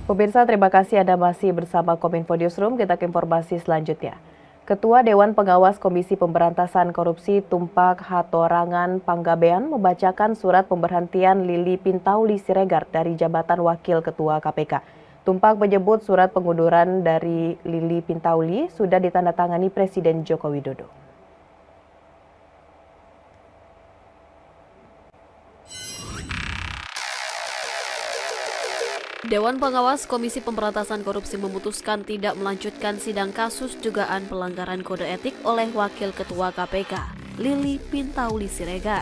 Pemirsa, terima kasih Anda masih bersama Kominfo Newsroom. Kita ke informasi selanjutnya. Ketua Dewan Pengawas Komisi Pemberantasan Korupsi Tumpak Hatorangan Panggabean membacakan surat pemberhentian Lili Pintauli Siregar dari jabatan Wakil Ketua KPK. Tumpak menyebut surat pengunduran dari Lili Pintauli sudah ditandatangani Presiden Joko Widodo. Dewan Pengawas Komisi Pemberantasan Korupsi memutuskan tidak melanjutkan sidang kasus dugaan pelanggaran kode etik oleh Wakil Ketua KPK, Lili Pintauli Siregar.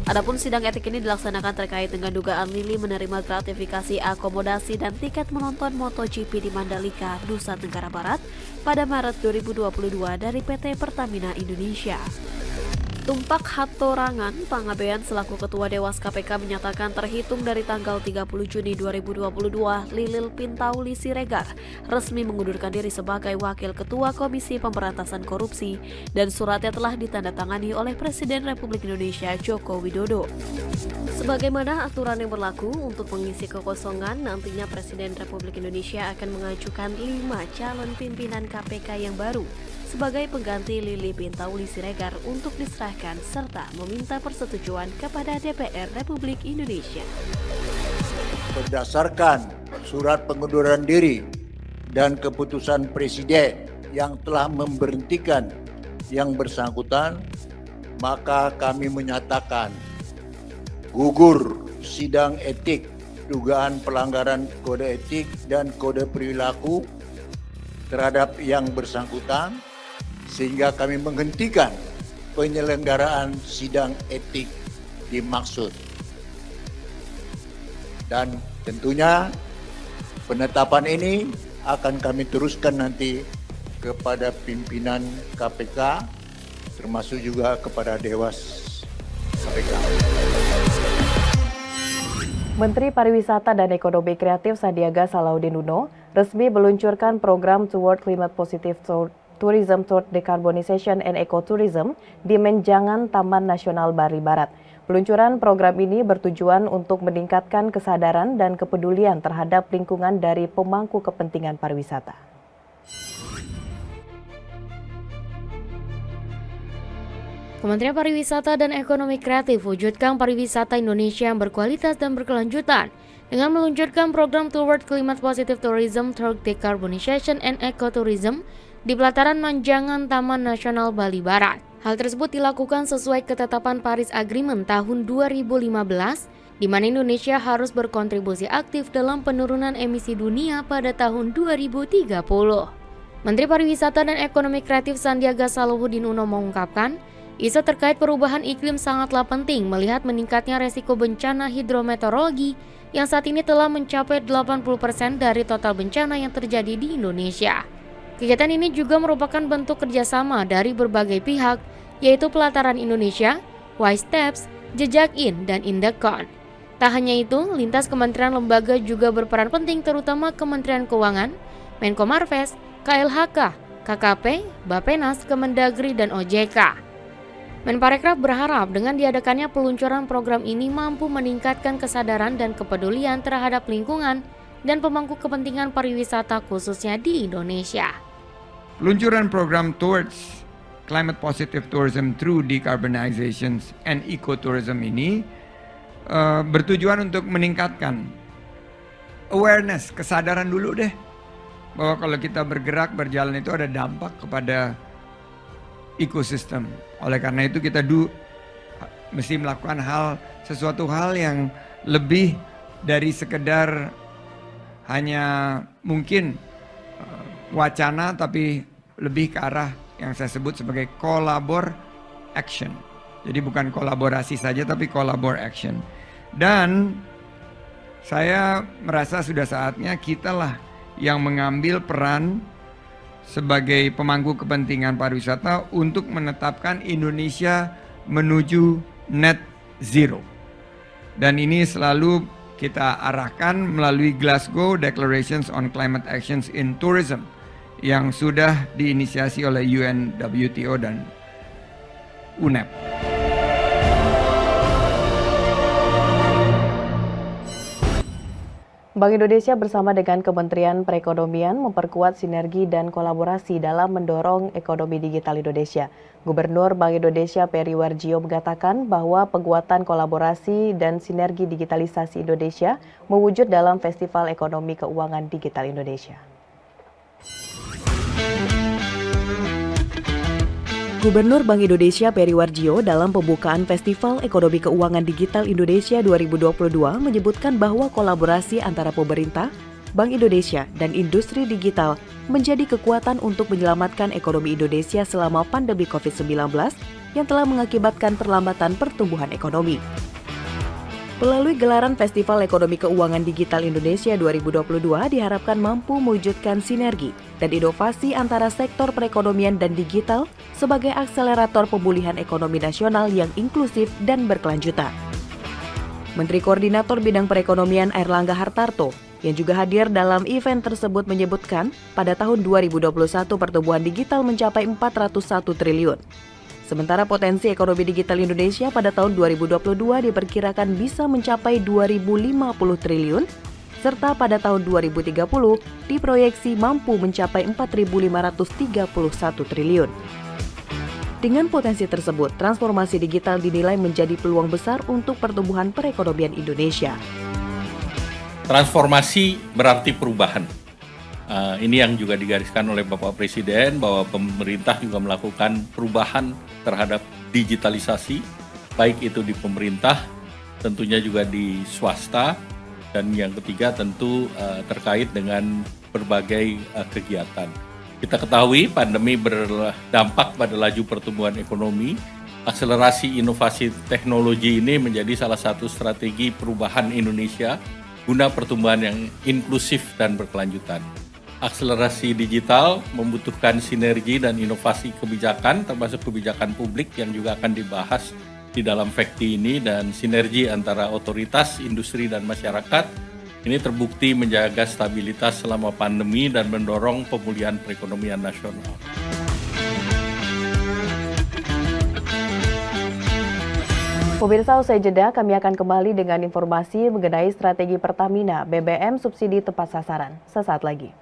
Adapun sidang etik ini dilaksanakan terkait dengan dugaan Lili menerima gratifikasi akomodasi dan tiket menonton MotoGP di Mandalika, Nusa Tenggara Barat pada Maret 2022 dari PT Pertamina Indonesia. Tumpak Hatorangan Panggabean selaku Ketua Dewas KPK menyatakan terhitung dari tanggal 30 Juni 2022, Lili Pintauli Siregar resmi mengundurkan diri sebagai Wakil Ketua Komisi Pemberantasan Korupsi dan suratnya telah ditandatangani oleh Presiden Republik Indonesia Joko Widodo. Sebagaimana aturan yang berlaku untuk mengisi kekosongan, nantinya Presiden Republik Indonesia akan mengajukan 5 calon pimpinan KPK yang baru sebagai pengganti Lili Pintauli Siregar untuk diserahkan serta meminta persetujuan kepada DPR Republik Indonesia. Berdasarkan surat pengunduran diri dan keputusan Presiden yang telah memberhentikan yang bersangkutan, maka kami menyatakan gugur sidang etik dugaan pelanggaran kode etik dan kode perilaku terhadap yang bersangkutan, sehingga kami menghentikan penyelenggaraan sidang etik dimaksud. Dan tentunya penetapan ini akan kami teruskan nanti kepada pimpinan KPK, termasuk juga kepada Dewas KPK. Menteri Pariwisata dan Ekonomi Kreatif Sandiaga Salahuddin Uno resmi meluncurkan program Toward Climate Positive Tourism Toward Decarbonization and Ecotourism di Menjangan Taman Nasional Bali Barat. Peluncuran program ini bertujuan untuk meningkatkan kesadaran dan kepedulian terhadap lingkungan dari pemangku kepentingan pariwisata. Kementerian Pariwisata dan Ekonomi Kreatif wujudkan pariwisata Indonesia yang berkualitas dan berkelanjutan dengan meluncurkan program Toward Climate Positive Tourism Toward Decarbonization and Ecotourism di pelataran Menjangan Taman Nasional Bali Barat. Hal tersebut dilakukan sesuai ketetapan Paris Agreement tahun 2015, di mana Indonesia harus berkontribusi aktif dalam penurunan emisi dunia pada tahun 2030. Menteri Pariwisata dan Ekonomi Kreatif Sandiaga Salahuddin Uno mengungkapkan, isu terkait perubahan iklim sangatlah penting melihat meningkatnya resiko bencana hidrometeorologi yang saat ini telah mencapai 80% dari total bencana yang terjadi di Indonesia. Kegiatan ini juga merupakan bentuk kerjasama dari berbagai pihak, yaitu Pelataran Indonesia, WiSeTaps, Jejak-in, dan Indekon. Tak hanya itu, lintas kementerian lembaga juga berperan penting terutama Kementerian Keuangan, Menko Marves, KLHK, KKP, Bappenas, Kemendagri, dan OJK. Menparekraf berharap dengan diadakannya peluncuran program ini mampu meningkatkan kesadaran dan kepedulian terhadap lingkungan dan pemangku kepentingan pariwisata khususnya di Indonesia. Peluncuran program Towards Climate Positive Tourism Through Decarbonization and Ecotourism ini bertujuan untuk meningkatkan awareness, kesadaran dulu deh, bahwa kalau kita bergerak, berjalan itu ada dampak kepada ekosistem. Oleh karena itu kita mesti melakukan sesuatu hal yang lebih dari sekedar hanya mungkin wacana, tapi lebih ke arah yang saya sebut sebagai collabor action. Jadi bukan kolaborasi saja, tapi collabor action. Dan saya merasa sudah saatnya kitalah yang mengambil peran sebagai pemangku kepentingan pariwisata untuk menetapkan Indonesia menuju net zero. Dan ini selalu kita arahkan melalui Glasgow Declarations on Climate Actions in Tourism yang sudah diinisiasi oleh UNWTO dan UNEP. Bank Indonesia bersama dengan Kementerian Perekonomian memperkuat sinergi dan kolaborasi dalam mendorong ekonomi digital Indonesia. Gubernur Bank Indonesia Peri Warjio mengatakan bahwa penguatan kolaborasi dan sinergi digitalisasi Indonesia mewujud dalam Festival Ekonomi Keuangan Digital Indonesia. Gubernur Bank Indonesia Peri Warjio dalam pembukaan Festival Ekonomi Keuangan Digital Indonesia 2022 menyebutkan bahwa kolaborasi antara pemerintah, Bank Indonesia, dan industri digital menjadi kekuatan untuk menyelamatkan ekonomi Indonesia selama pandemi COVID-19 yang telah mengakibatkan perlambatan pertumbuhan ekonomi. Melalui gelaran Festival Ekonomi Keuangan Digital Indonesia 2022 diharapkan mampu mewujudkan sinergi dan inovasi antara sektor perekonomian dan digital sebagai akselerator pemulihan ekonomi nasional yang inklusif dan berkelanjutan. Menteri Koordinator Bidang Perekonomian Airlangga Hartarto yang juga hadir dalam event tersebut menyebutkan pada tahun 2021 pertumbuhan digital mencapai 401 triliun. Sementara potensi ekonomi digital Indonesia pada tahun 2022 diperkirakan bisa mencapai 2.050 triliun, serta pada tahun 2030 diproyeksi mampu mencapai 4.531 triliun. Dengan potensi tersebut, transformasi digital dinilai menjadi peluang besar untuk pertumbuhan perekonomian Indonesia. Transformasi berarti perubahan. Ini yang juga digariskan oleh Bapak Presiden bahwa pemerintah juga melakukan perubahan terhadap digitalisasi, baik itu di pemerintah, tentunya juga di swasta, dan yang ketiga tentu terkait dengan berbagai kegiatan. Kita ketahui pandemi berdampak pada laju pertumbuhan ekonomi. Akselerasi inovasi teknologi ini menjadi salah satu strategi perubahan Indonesia guna pertumbuhan yang inklusif dan berkelanjutan. Akselerasi digital membutuhkan sinergi dan inovasi kebijakan, termasuk kebijakan publik yang juga akan dibahas di dalam FEKTI ini, dan sinergi antara otoritas, industri, dan masyarakat. Ini terbukti menjaga stabilitas selama pandemi dan mendorong pemulihan perekonomian nasional. Pemirsa, usai jeda kami akan kembali dengan informasi mengenai strategi Pertamina BBM subsidi tepat sasaran. Sesaat lagi.